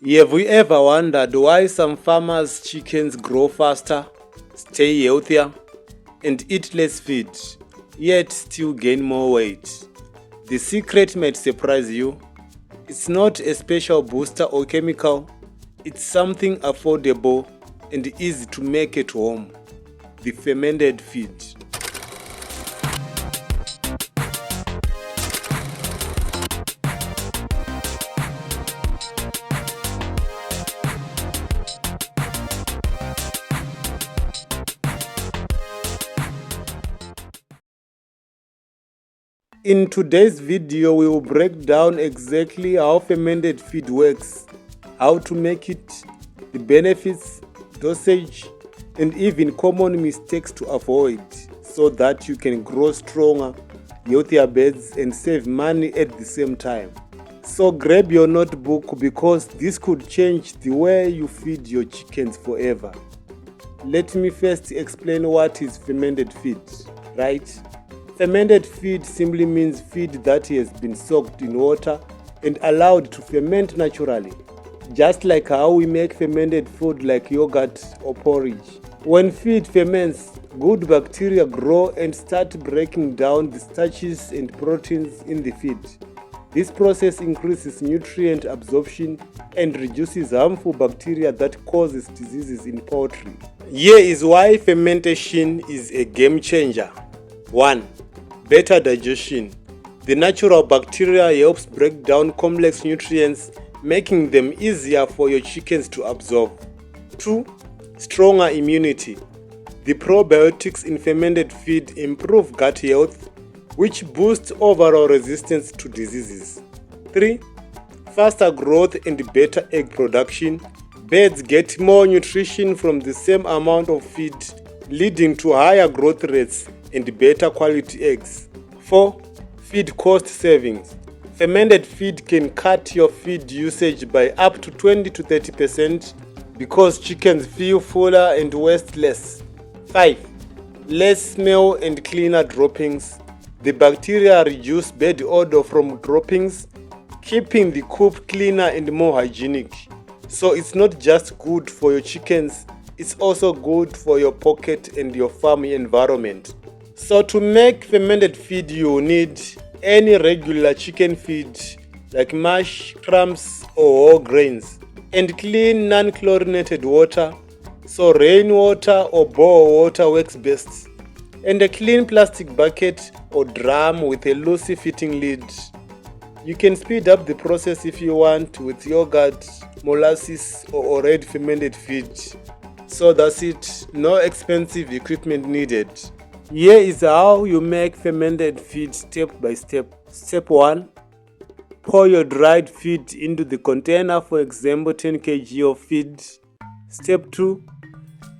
Have you ever wondered why some farmers' chickens grow faster, stay healthier, and eat less feed, yet still gain more weight? The secret might surprise you. It's not a special booster or chemical, it's something affordable and easy to make at home: the fermented feed. In today's video, we will break down exactly how fermented feed works, how to make it, the benefits, dosage, and even common mistakes to avoid, so that you can grow stronger, healthier birds and save money at the same time. So grab your notebook, because this could change the way you feed your chickens forever. Let me first explain what is fermented feed, right? Fermented feed simply means feed that has been soaked in water and allowed to ferment naturally, just like how we make fermented food like yogurt or porridge. When feed ferments, good bacteria grow and start breaking down the starches and proteins in the feed. This process increases nutrient absorption and reduces harmful bacteria that causes diseases in poultry. Here is why fermentation is a game changer. 1. Better digestion. The natural bacteria helps break down complex nutrients, making them easier for your chickens to absorb. 2. Stronger immunity. The probiotics in fermented feed improve gut health, which boosts overall resistance to diseases. 3. Faster growth and better egg production. Birds get more nutrition from the same amount of feed, leading to higher growth rates and better quality eggs. 4. Feed cost savings. Fermented feed can cut your feed usage by up to 20 to 30% because chickens feel fuller and waste less. 5. Less smell and cleaner droppings. The bacteria reduce bad odor from droppings, keeping the coop cleaner and more hygienic. So it's not just good for your chickens, it's also good for your pocket and your farm environment. So to make fermented feed, you need any regular chicken feed like mash, crumbs or whole grains, and clean non-chlorinated water, so rainwater or bore water works best, and a clean plastic bucket or drum with a loosely fitting lid. You can speed up the process if you want with yogurt, molasses or already fermented feed. So that's it, no expensive equipment needed. Here is how you make fermented feed step by step. Step 1. Pour your dried feed into the container, for example 10 kg of feed. Step 2.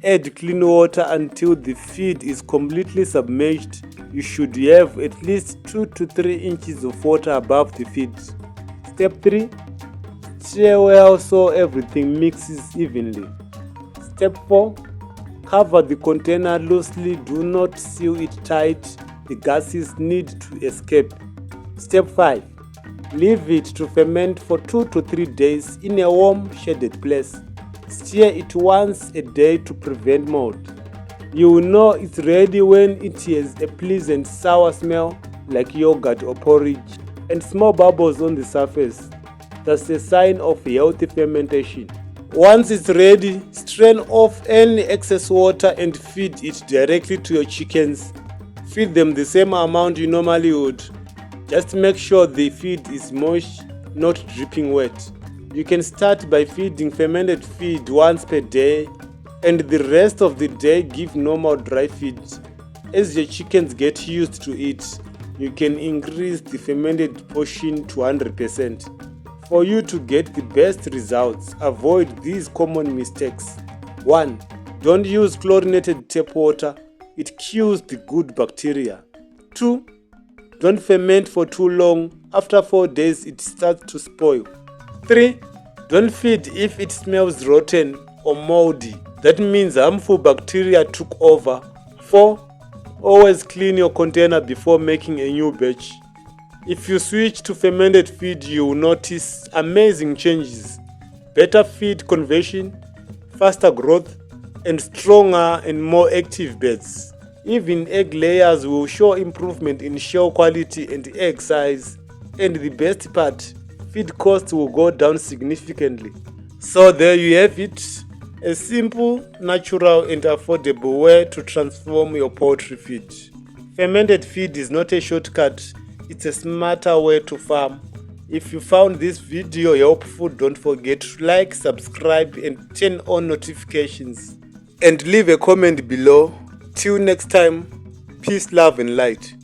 Add clean water until the feed is completely submerged. You should have at least 2 to 3 inches of water above the feed. Step 3. Stir well so everything mixes evenly. Step 4. Cover the container loosely, do not seal it tight, the gases need to escape. Step 5. Leave it to ferment for 2 to 3 days in a warm, shaded place. Stir it once a day to prevent mold. You will know it's ready when it has a pleasant sour smell like yogurt or porridge and small bubbles on the surface. That's a sign of healthy fermentation. Once it's ready, strain off any excess water and feed it directly to your chickens. Feed them the same amount you normally would. Just make sure the feed is moist, not dripping wet. You can start by feeding fermented feed once per day, and the rest of the day give normal dry feed. As your chickens get used to it, you can increase the fermented portion to 100%. For you to get the best results, avoid these common mistakes. 1. Don't use chlorinated tap water. It kills the good bacteria. 2. Don't ferment for too long. After 4 days, it starts to spoil. 3. Don't feed if it smells rotten or moldy. That means harmful bacteria took over. 4. Always clean your container before making a new batch. If you switch to fermented feed, you will notice amazing changes. better feed conversion, faster growth, and stronger and more active birds. Even egg layers will show improvement in shell quality and egg size. And the best part, feed costs will go down significantly. So there you have it, a simple, natural and affordable way to transform your poultry feed. Fermented feed is not a shortcut, it's a smarter way to farm. If you found this video helpful, don't forget to like, subscribe and turn on notifications. And leave a comment below. Till next time, peace, love and light.